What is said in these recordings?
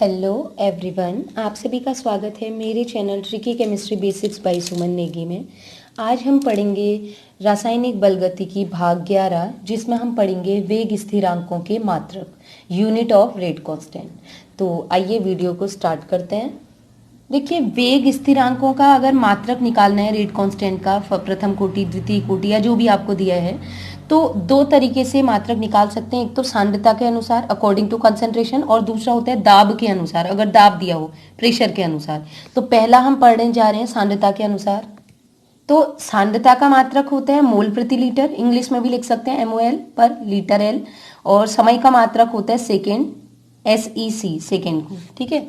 Hello everyone, आप सभी का स्वागत है मेरे channel tricky chemistry basics by Suman Negi में। आज हम पढ़ेंगे रासायनिक बलगतिकी भाग 11, जिसमें हम पढ़ेंगे वेग स्थिरांकों के मात्रक, यूनिट ऑफ रेट कांस्टेंट। तो आइए वीडियो को स्टार्ट करते हैं। देखिए, वेग स्थिरांकों का अगर मात्रक निकालना है रेट कांस्टेंट का, प्रथम कोटि, द्वितीय कोटि या जो भी आपको दिया है, तो दो तरीके से मात्रक निकाल सकते हैं। एक तो सांद्रता के अनुसार अकॉर्डिंग टू कंसेंट्रेशन, और दूसरा होता है दाब के अनुसार, अगर दाब दिया हो प्रेशर के अनुसार। तो पहला हम पढ़ने जा रहे हैं सांद्रता के अनुसार। तो सांद्रता का मात्रक होता है मोल प्रति लीटर, इंग्लिश में भी लिख सकते हैं MOL पर लीटर L, और समय का मात्रक होता है सेकेंड, SEC सेकेंड को। ठीक है,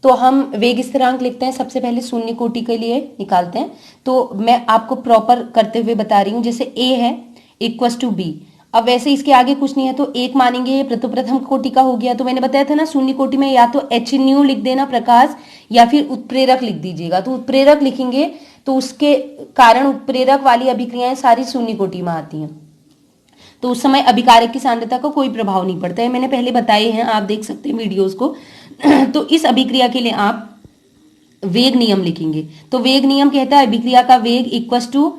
तो हम वेग स्थिरांक लिखते हैं सबसे पहले शून्य कोटि के लिए निकालते हैं। तो मैं आपको प्रॉपर करते हुए बता रही हूँ। जैसे A है इक्वस टू B, अब वैसे इसके आगे कुछ नहीं है तो एक मानेंगे, ये प्रथम कोटि का हो गया। तो मैंने बताया था ना, शून्य कोटि में या तो HNu लिख देना प्रकाश, या फिर उत्प्रेरक लिख दीजिएगा। तो उत्प्रेरक लिखेंगे तो उसके कारण उत्प्रेरक वाली अभिक्रियाएं सारी शून्य कोटि में आती हैं, तो उस समय अभिकारक की सांद्रता का कोई प्रभाव नहीं पड़ता है। मैंने पहले बताए हैं, आप देख सकते हैं वीडियोस को। तो इस अभिक्रिया के लिए आप वेग नियम लिखेंगे। तो वेग नियम कहता है अभिक्रिया का वेग इक्वस टू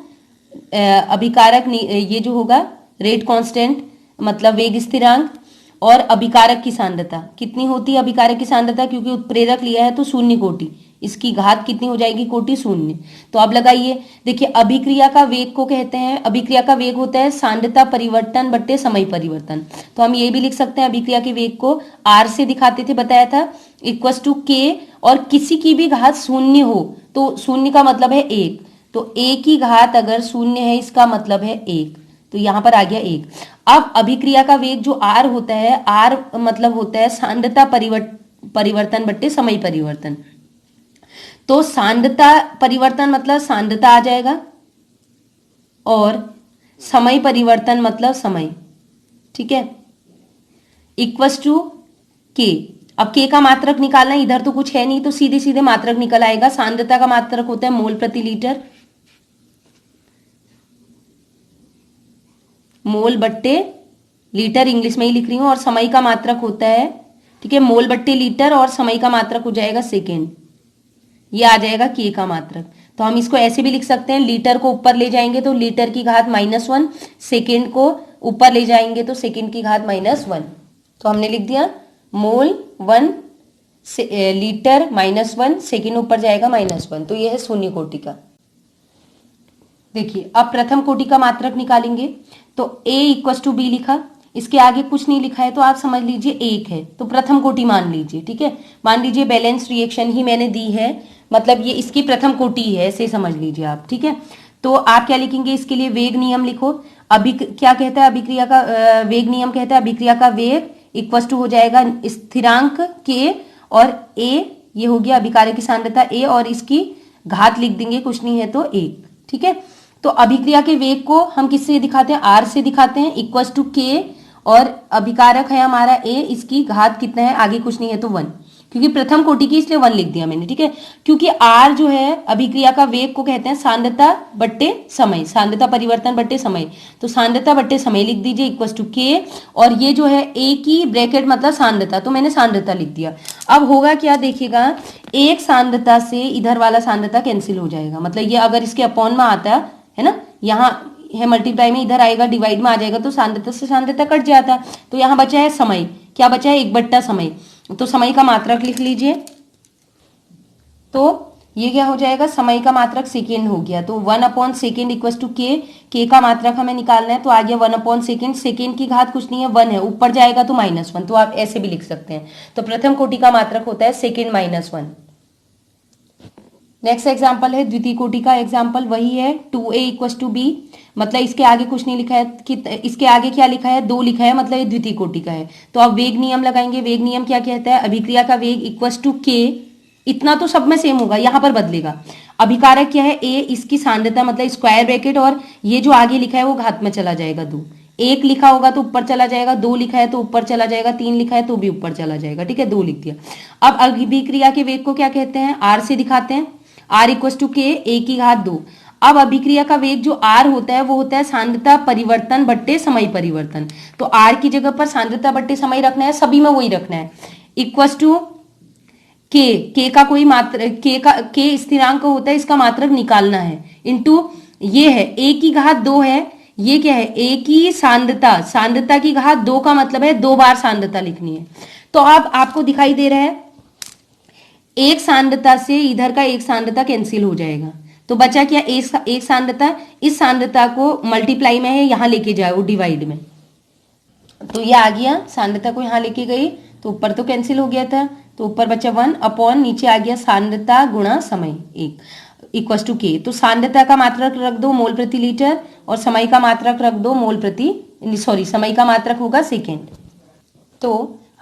अभिकारक, ये जो होगा रेट कांस्टेंट मतलब वेग स्थिरांक, और अभिकारक की सांद्रता कितनी होती है। अभिकारक की सांद्रता क्योंकि उत्प्रेरक लिया है तो शून्य कोटि, इसकी घात कितनी हो जाएगी, कोटि शून्य। तो अब लगाइए, देखिए अभिक्रिया का वेग को कहते हैं, अभिक्रिया का वेग होता है सांद्रता परिवर्तन बट्टे समय परिवर्तन। तो हम ये भी लिख सकते हैं अभिक्रिया के वेग को R से दिखाते थे, बताया था, इक्वस टू K, और किसी की भी घात शून्य हो तो शून्य का मतलब है एक, तो A की घात अगर शून्य है इसका मतलब है एक, तो यहां पर आ गया एक। अब अभिक्रिया का वेग जो R होता है, R मतलब होता है सांद्रता परिवर्तन बट्टे समय परिवर्तन। तो सांद्रता परिवर्तन मतलब सांद्रता आ जाएगा, और समय परिवर्तन मतलब समय। ठीक है, इक्वस टू K। अब K का मात्रक निकालना है, इधर तो कुछ है नहीं तो सीधे सीधे मात्रक निकल आएगा। सांद्रता का मात्रक होता है मोल प्रति लीटर, मोल बट्टे लीटर इंग्लिश में ही लिख रही हूं, और समय का मात्रक होता है, ठीक है, मोल बट्टे लीटर, और समय का मात्रक हो जाएगा सेकेंड। ये आ जाएगा K का मात्रक। तो हम इसको ऐसे भी लिख सकते हैं, लीटर को ऊपर ले जाएंगे तो लीटर की घात -1, सेकेंड को ऊपर ले जाएंगे तो सेकेंड की घात -1। तो हमने लिख दिया मोल 1 लीटर -1, सेकेंड ऊपर जाएगा -1। तो ये है शून्य कोटि का। देखिए अब प्रथम कोटि का मात्रक निकालेंगे। तो A इक्वस टू B लिखा, इसके आगे कुछ नहीं लिखा है तो आप समझ लीजिए एक है, तो प्रथम कोटि मान लीजिए। ठीक है, मान लीजिए बैलेंस रिएक्शन ही मैंने दी है, मतलब ये इसकी प्रथम कोटि है, ऐसे समझ लीजिए आप। ठीक है, तो आप क्या लिखेंगे, इसके लिए वेग नियम लिखो। क्या कहता है अभिक्रिया का वेग नियम कहता है अभिक्रिया का वेग इक्वस टू हो जाएगा स्थिरांक K, और A ये हो गया अभिकारक की सांद्रता A, और इसकी घात लिख देंगे, कुछ नहीं है तो 1। ठीक है, तो अभिक्रिया के वेग को हम किससे दिखाते हैं, R से दिखाते हैं, इक्वस टू K, और अभिकारक है हमारा A, इसकी घात कितना है, आगे कुछ नहीं है तो 1, क्योंकि प्रथम कोटि की इसलिए 1 लिख दिया मैंने। ठीक है, क्योंकि R जो है अभिक्रिया का वेग को कहते हैं सांद्रता बट्टे समय, सांद्रता परिवर्तन बट्टे समय। तो सांद्रता बट्टे समय लिख दीजिए इक्वस टू K, और ये जो है A की ब्रैकेट मतलब सांद्रता, तो मैंने सांद्रता लिख दिया। अब होगा क्या, देखिएगा, एक सांद्रता से इधर वाला सांद्रता कैंसिल हो जाएगा, मतलब ये अगर इसके अपॉन में आता है ना, यहाँ है मल्टीप्लाई में, इधर आएगा डिवाइड में आ जाएगा, तो सांद्रता से सांद्रता कट जाता। तो यहाँ बचा है समय, क्या बचा है, 1/, समय। तो समय का मात्रक लिख लीजिए, तो ये क्या हो जाएगा, समय का मात्रक सेकेंड हो गया। तो 1/2 इक्वस टू K, K का मात्रक हमें निकालना है, तो आ गया 1/2, सेकेंड की घात कुछ नहीं है 1 है, ऊपर जाएगा तो -1, तो आप ऐसे भी लिख सकते हैं। तो प्रथम कोटि का मात्रक होता है सेकेंड -1। नेक्स्ट एग्जाम्पल है द्वितीय कोटि का एग्जाम्पल, वही है 2A इक्वस टू B, मतलब इसके आगे कुछ नहीं लिखा है कि इसके आगे क्या लिखा है, 2 लिखा है, मतलब ये द्वितीय कोटि का है। तो अब वेग नियम लगाएंगे। वेग नियम क्या कहता है, अभिक्रिया का वेग इक्वस टू K, इतना तो सब में सेम होगा, यहाँ पर बदलेगा। अभिकारक क्या है A, इसकी सांद्रता मतलब स्क्वायर ब्रैकेट, और ये जो आगे लिखा है वो घात में चला जाएगा 2। 1 लिखा होगा तो ऊपर चला जाएगा, 2 लिखा है तो ऊपर चला जाएगा, 3 लिखा है तो भी ऊपर चला जाएगा। ठीक है, 2 लिख दिया। अब अभिक्रिया के वेग को क्या कहते हैं, R से दिखाते हैं, R equals to K, A की घात 2। अब अभिक्रिया का वेग जो R होता है वो होता है सांद्रता परिवर्तन बट्टे समय परिवर्तन। तो R की जगह पर सांद्रता बट्टे समय रखना है, सभी में वही रखना है। इक्वस टू के का कोई मात्र के स्थिरांक होता है, इसका मात्रक निकालना है, इंटू ये है ए की घात 2 है, ये क्या है ए की सांद्रता, सांद्रता की घात 2 का मतलब है 2 बार सांद्रता लिखनी है। तो अब आपको दिखाई दे रहा है एक सांद्रता से इधर का एक सांद्रता कैंसिल हो जाएगा, तो बचा क्या एक सांद्रता, इस सांद्रता को मल्टीप्लाई में है यहां लेके जाओ डिवाइड में, तो ये आ गया, सांद्रता को यहां लेके गई तो ऊपर तो कैंसिल हो गया था, तो ऊपर बचा 1 अपॉन नीचे आ गया सांद्रता गुणा समय 1 इक्वल टू के। तो सांद्रता का मात्रक रख दो मोल प्रति लीटर और समय का मात्रक रख दो मोल प्रति, सॉरी समय का मात्रक होगा सेकेंड। तो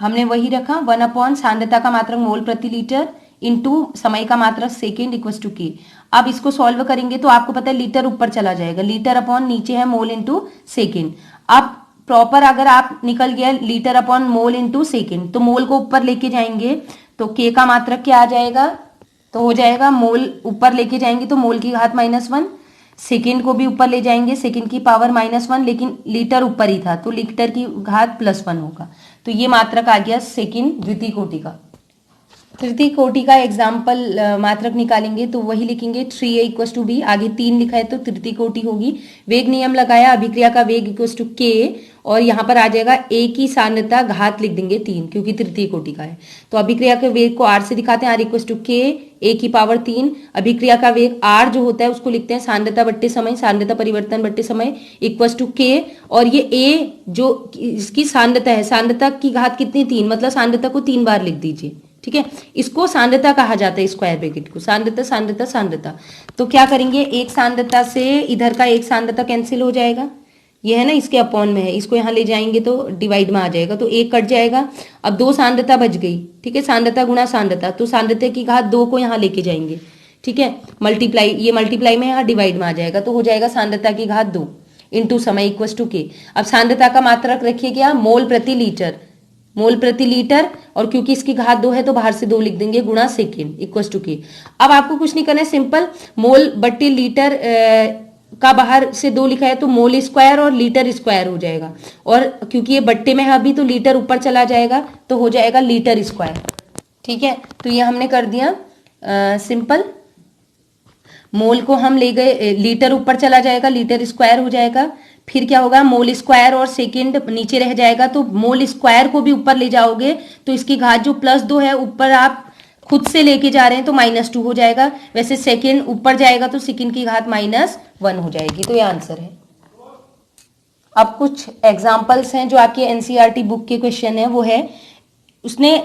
हमने वही रखा 1 अपॉन सांद्रता का मात्रक मोल प्रति लीटर इंटू समय का मात्रक सेकेंड इक्वल टू के। अब इसको सॉल्व करेंगे तो आपको पता है लीटर ऊपर चला जाएगा, लीटर अपॉन नीचे है मोल इंटू सेकेंड। अब प्रॉपर अगर आप निकल गया litre upon mole into second, तो मोल को ऊपर लेके जाएंगे तो के का मात्रक क्या आ जाएगा, तो हो जाएगा मोल ऊपर लेके जाएंगे तो मोल की घात -1, सेकेंड को भी ऊपर ले जाएंगे सेकेंड की पावर -1, लेकिन लीटर ऊपर ही था तो लीटर की घात +1 होगा। तो ये मात्रक आ गया सेकेंड द्वितीय कोटि का। तृतीय कोटि का एग्जाम्पल मात्रक निकालेंगे तो वही लिखेंगे 3a इक्वल टू बी, आगे 3 लिखा है तो तृतीय कोटि होगी। वेग नियम लगाया, अभिक्रिया का वेग इक्वल टू के, और यहाँ पर आ जाएगा a की सांद्रता घात लिख देंगे 3 क्योंकि तृतीय कोटि का है। तो अभिक्रिया के वेग को r से दिखाते हैं, r इक्वल टू के a की पावर 3। अभिक्रिया का वेग r जो होता है उसको लिखते हैं सांद्रता बट्टे समय, सांद्रता परिवर्तन बट्टे समय इक्वल टू के, और ये a जो इसकी सांद्रता है, सांद्रता की घात कितनी 3, मतलब सांद्रता को 3 बार लिख दीजिए, ठीक है। इसको सांद्रता कहा जाता है, स्क्वायर ब्रैकेट को, सांद्रता सांद्रता सांद्रता। तो क्या करेंगे, एक सांद्रता से इधर का एक सांद्रता कैंसिल हो जाएगा, ये है ना इसके अपॉन में है, इसको यहाँ ले जाएंगे तो डिवाइड में आ जाएगा, तो एक कट जाएगा। अब 2 सांद्रता बच गई, ठीक है, सांद्रता गुणा सांद्रता, तो सांद्रता की घात 2 को यहाँ लेके जाएंगे, ठीक है, मल्टीप्लाई, ये मल्टीप्लाई में यहाँ डिवाइड में आ जाएगा, तो हो जाएगा सांद्रता की घात 2 इंटू समय इक्वल टू के। अब सांद्रता का मात्रक रखिए क्या, मोल प्रति लीटर, मोल प्रति लीटर, और क्योंकि इसकी घात 2 है तो बाहर से 2 लिख देंगे गुणा सेकेंड इक्वल टू के। अब आपको कुछ नहीं करना है, सिंपल मोल बट्टे लीटर का बाहर से 2 लिखा है तो मोल स्क्वायर और लीटर स्क्वायर हो जाएगा, और क्योंकि ये बट्टे में है अभी तो लीटर ऊपर चला जाएगा तो हो जाएगा लीटर स्क्वायर, ठीक है। तो ये हमने कर दिया सिंपल, मोल को हम ले गए, लीटर ऊपर चला जाएगा लीटर स्क्वायर हो जाएगा, फिर क्या होगा मोल स्क्वायर और सेकेंड नीचे रह जाएगा, तो मोल स्क्वायर को भी ऊपर ले जाओगे तो इसकी घात जो +2 है ऊपर आप खुद से लेके जा रहे हैं तो -2 हो जाएगा, वैसे सेकेंड ऊपर जाएगा तो सेकेंड की घात -1 हो जाएगी, तो ये आंसर है। अब कुछ एग्जाम्पल्स हैं जो आपके एनसीईआरटी बुक के क्वेश्चन है, वो है उसने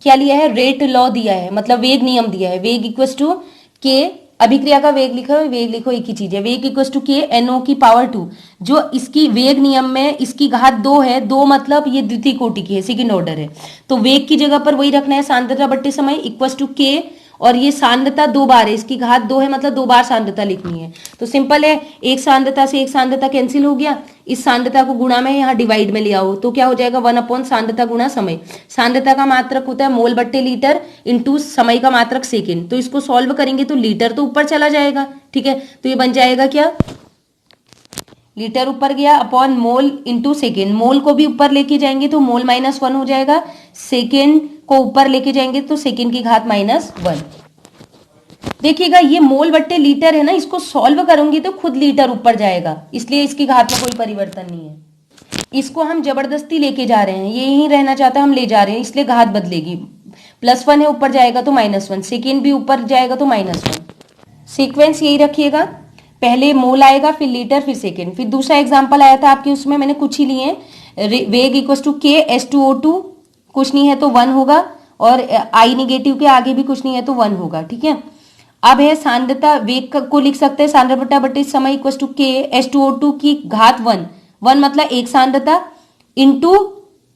क्या लिया है, रेट लॉ दिया है, मतलब वेग नियम दिया है, वेग इक्वल टू के, अभिक्रिया का वेग लिखो, वेग लिखो एक ही चीज है, वेग इक्वल टू के NO की पावर 2, जो इसकी वेग नियम में इसकी घात 2 है, 2 मतलब ये द्वितीय कोटि की है, सेकंड ऑर्डर है, तो वेग की जगह पर वही रखना है सांद्रता बट्टे समय इक्वल टू के, और ये सांद्रता 2 बार है, इसकी घात 2 है मतलब 2 बार सांद्रता लिखनी है। तो सिंपल है, एक सांद्रता से एक सांद्रता कैंसिल हो गया, इस सांद्रता को गुणा में यहाँ डिवाइड में ले आओ तो क्या हो जाएगा 1 अपॉन सांद्रता गुणा समय। सांद्रता का मात्रक होता है मोल बट्टे लीटर इंटू समय का मात्रक सेकेंड, तो इसको सॉल्व करेंगे तो लीटर तो ऊपर चला जाएगा, ठीक है, तो ये बन जाएगा क्या, लीटर ऊपर गया अपॉन मोल इंटू सेकेंड, मोल को भी ऊपर लेके जाएंगे तो मोल -1 हो जाएगा, सेकेंड को ऊपर लेके जाएंगे तो सेकेंड की घात -1। देखिएगा ये मोल बट्टे लीटर है ना, इसको सॉल्व करूंगी तो खुद लीटर ऊपर जाएगा, इसलिए इसकी घात में कोई परिवर्तन नहीं है, इसको हम जबरदस्ती लेके जा रहे हैं, ये यही रहना चाहता है हम ले जा रहे हैं, इसलिए घात बदलेगी, +1 है ऊपर जाएगा तो -1, सेकेंड भी ऊपर जाएगा तो -1। सीक्वेंस यही रखिएगा, पहले मोल आएगा फिर लीटर फिर सेकेंड। फिर दूसरा एग्जाम्पल आया था आपके, उसमें मैंने कुछ ही लिए, वेग इक्वल टू के H2O2, कुछ नहीं है तो 1 होगा, और I नेगेटिव के आगे भी कुछ नहीं है तो 1 होगा, ठीक है। अब है सांद्रता, वेग को लिख सकते हैं सांद्रता बट्टे समय इक्वल टू के H2O2 की घात 1, 1 मतलब एक सांद्रता इंटू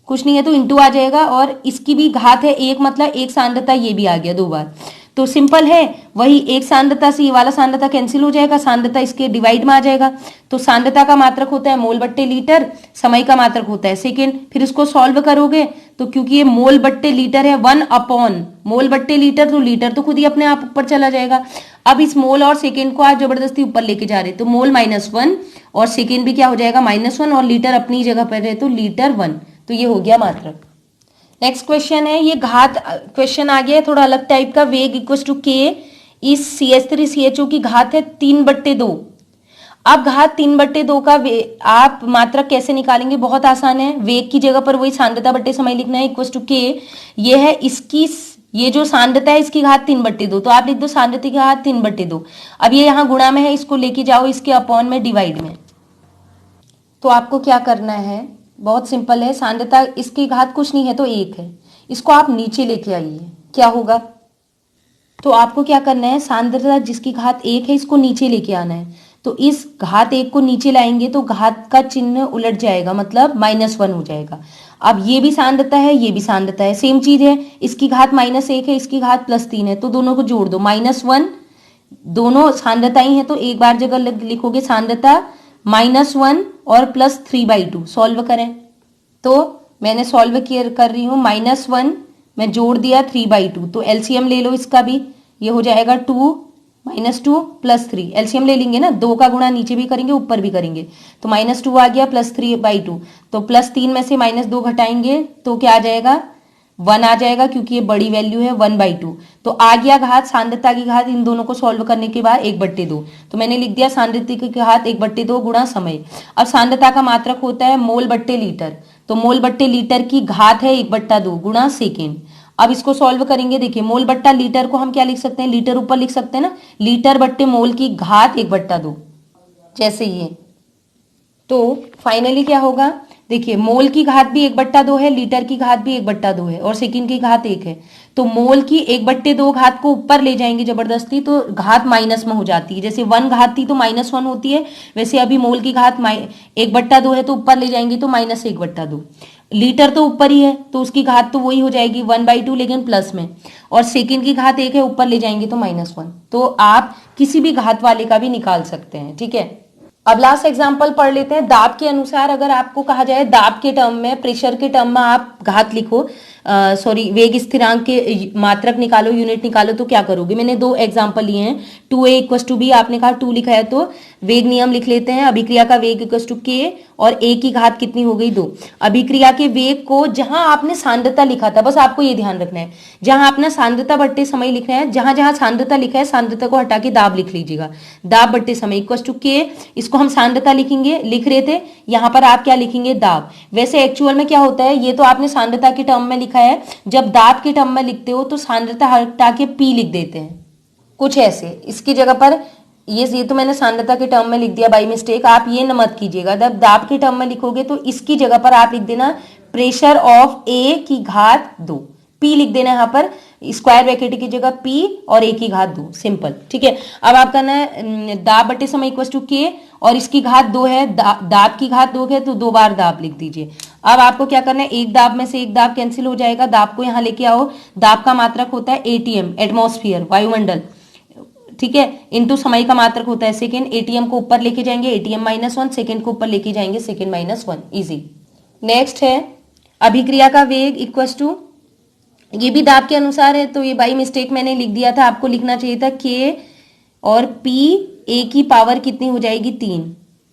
कुछ नहीं है तो इंटू आ जाएगा, और इसकी भी घात है 1 मतलब एक सांद्रता, ये भी आ गया 2 बार, तो सिंपल है वही एक सांद्रता से ये वाला सांद्रता कैंसिल हो जाएगा, सांद्रता इसके डिवाइड में आ जाएगा, तो सांद्रता का मात्रक होता है मोल बट्टे लीटर, समय का मात्रक होता है सेकेंड, फिर इसको सॉल्व करोगे तो क्योंकि ये मोल बट्टे लीटर है 1 अपॉन मोल बट्टे लीटर, तो लीटर तो खुद ही अपने आप ऊपर चला जाएगा। अब इस मोल और सेकेंड को आप जबरदस्ती ऊपर लेके जा रहे तो मोल -1 और सेकेंड भी क्या हो जाएगा -1, और लीटर अपनी जगह पर है तो लीटर 1, तो ये हो गया मात्रक। नेक्स्ट क्वेश्चन है, ये घात क्वेश्चन आ गया है थोड़ा अलग टाइप का। वेग इक्वल टू के, इस CH3CHO की घात है 3/2। अब घात 3/2 का आप मात्रक कैसे निकालेंगे? बहुत आसान है, वेग की जगह पर वही सांद्रता बट्टे समय लिखना है, इक्वल टू के। ये है इसकी, ये जो सांद्रता है इसकी घात 3/2, तो आप लिख दो सांद्रता की घात 3/2। अब ये यहाँ गुणा में है, इसको लेके जाओ इसके अपॉन में डिवाइड में। तो आपको क्या करना है, बहुत सिंपल है। सांद्रता इसकी घात कुछ नहीं है तो 1 है, इसको आप नीचे लेके आइए, क्या होगा? तो आपको क्या करना है, सांद्रता जिसकी घात 1 है इसको नीचे लेके आना है। तो इस घात 1 को नीचे लाएंगे तो घात का चिन्ह उलट जाएगा, मतलब -1 हो जाएगा। अब ये भी सांद्रता है, ये भी सांद्रता है, सेम चीज है। इसकी घात -1 है, इसकी घात +3 है, तो दोनों को जोड़ दो, -1। दोनों सांद्रता ही है तो एक बार जगह लिखोगे सांद्रता -1 और +3/2। सॉल्व करें तो मैंने सॉल्व कर रही हूँ, -1 मैं जोड़ दिया 3/2, तो एलसीएम ले लो इसका भी, ये हो जाएगा 2 -2 +3। एलसीएम ले लेंगे ना, 2 का गुणा नीचे भी करेंगे ऊपर भी करेंगे, तो -2 आ गया +3/2। तो +3 में से -2 घटाएंगे तो क्या आ जाएगा, 1 आ जाएगा, क्योंकि ये बड़ी वैल्यू है 1/2। तो आ गया घात, सांद्रता की घात, इन दोनों को सॉल्व करने के बाद 1/2। तो मैंने लिख दिया सांद्रता की घात 1/2 गुणा समय। अब सांद्रता का मात्रक होता है मोल बट्टे लीटर, तो मोल बट्टे लीटर की घात है 1/2 गुणा सेकेंड। अब इसको सॉल्व करेंगे, देखिए मोल बट्टा लीटर को हम क्या लिख सकते हैं, लीटर ऊपर लिख सकते हैं ना, लीटर बट्टे मोल की घात 1/2, जैसे ये। तो फाइनली क्या होगा, देखिए मोल की घात भी 1/2 है, लीटर की घात भी 1/2 है, और सेकंड की घात 1 है। तो मोल की 1/2 घात को ऊपर ले जाएंगे जबरदस्ती, तो घात माइनस में हो जाती है। जैसे 1 घात थी तो -1 होती है, वैसे अभी मोल की घात 1/2 है तो ऊपर ले जाएंगे तो -1/2। लीटर तो ऊपर ही है तो उसकी घात तो वही हो जाएगी 1/2, लेकिन प्लस में। और सेकंड की घात 1 है, ऊपर ले जाएंगे तो -1। तो आप किसी भी घात वाले का भी निकाल सकते हैं, ठीक है। अब लास्ट एग्जांपल पढ़ लेते हैं। दाब के अनुसार अगर आपको कहा जाए दाब के टर्म में, प्रेशर के टर्म में आप घात लिखो, सॉरी वेग स्थिरांक के मात्रक निकालो, यूनिट निकालो, तो क्या करोगे? मैंने 2 एग्जांपल लिए हैं। 2a = b, आपने कहा 2 लिखा है तो वेग नियम लिख लेते हैं। अभिक्रिया का वेग = k और a की घात कितनी हो गई, 2। अभिक्रिया के वेग को जहां आपने सांद्रता लिखा था, बस आपको ये ध्यान रखना है, जहां आपने सांद्रता बट्टे समय लिखना है, जहां जहां सांद्रता लिखा है सांद्रता को हटा के दाब लिख लीजिएगा। दाब बट्टे समय = k, इसको हम सांद्रता लिख रहे थे, यहां पर आप क्या लिखेंगे, दाब। वैसे एक्चुअल में क्या होता है, ये तो आपने सांद्रता के टर्म में लिखा है, जब दाब के टर्म में लिखते हो तो सांद्रता हटा के p लिख देते हैं, कुछ ऐसे। इसकी जगह पर ये तो मैंने सांद्रता के टर्म में लिख दिया बाय मिस्टेक, आप ये न मत कीजिएगा। जब दाब के टर्म में लिखोगे तो इसकी जगह पर आप लिख देना प्रेशर ऑफ a की घात 2, p लिख देना यहाँ पर, स्क्वायर ब्रैकेट की जगह p और a की घात 2, सिंपल, ठीक है। अब आप करना है दाब बट्टे समय = k और इसकी घात 2 है, दाब की घात 2 है तो 2 बार दाब लिख दीजिए। अब आपको क्या करना है, एक दाब में से एक दाब कैंसिल हो जाएगा, दाब को यहाँ लेके आओ। दाब का मात्रक होता है ATM, एटमॉस्फेयर, वायुमंडल, ठीक है, इनटू समय का मात्रक होता है सेकेंड। ATM को ऊपर लेके जाएंगे ATM -1, सेकेंड को ऊपर लेके जाएंगे सेकेंड -1, इजी। नेक्स्ट है अभिक्रिया का वेग = ये भी दाब के अनुसार है, तो ये बाई मिस्टेक मैंने लिख दिया था, आपको लिखना चाहिए था k और p a की पावर कितनी हो जाएगी, 3,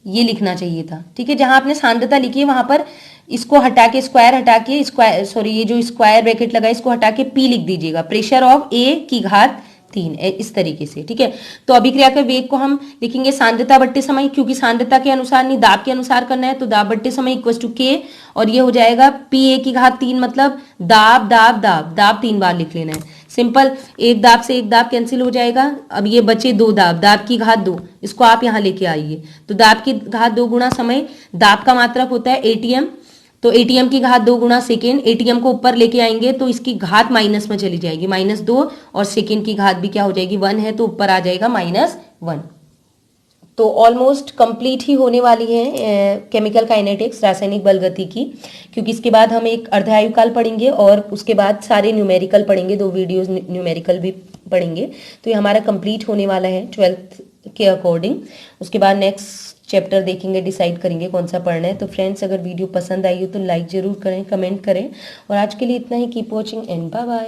ये लिखना चाहिए था, ठीक है। जहां आपने सांद्रता लिखी है वहां पर इसको हटा के स्क्वायर हटा के ये जो स्क्वायर ब्रैकेट लगा है इसको हटा के p लिख दीजिएगा, प्रेशर ऑफ a की घात 3, इस तरीके से, ठीक है। तो अभिक्रिया के वेग को हम लिखेंगे सांद्रता बट्टे समय, क्योंकि सांद्रता के अनुसार नहीं दाब के अनुसार करना है, तो दाब बट्टे समय = k और ये हो जाएगा p a की घात 3, मतलब दाब दाब दाब दाब 3 बार लिख लेना है, सिंपल। एक दाब से एक दाब कैंसिल हो जाएगा, अब ये बचे 2 दाब, दाब की घात 2, इसको आप यहाँ लेके आइए। तो दाब की घात 2 गुणा समय, दाब का मात्रक होता है ATM, तो ATM की घात 2 गुणा सेकेंड, ATM को ऊपर लेके आएंगे तो इसकी घात माइनस में चली जाएगी, -2, और सेकेंड की घात भी क्या हो जाएगी, 1 है तो ऊपर आ जाएगा -1। तो ऑलमोस्ट कंप्लीट ही होने वाली है केमिकल काइनेटिक्स, रासायनिक बलगति की, क्योंकि इसके बाद हम एक अर्धायुकाल पढ़ेंगे और उसके बाद सारे न्यूमेरिकल पढ़ेंगे, 2 वीडियोस न्यूमेरिकल भी पढ़ेंगे। तो ये हमारा कंप्लीट होने वाला है 12th के अकॉर्डिंग। उसके बाद नेक्स्ट चैप्टर देखेंगे, डिसाइड करेंगे कौन सा पढ़ना है। तो फ्रेंड्स, अगर वीडियो पसंद आई हो तो लाइक जरूर करें, कमेंट करें, और आज के लिए इतना ही। Keep watching and bye bye.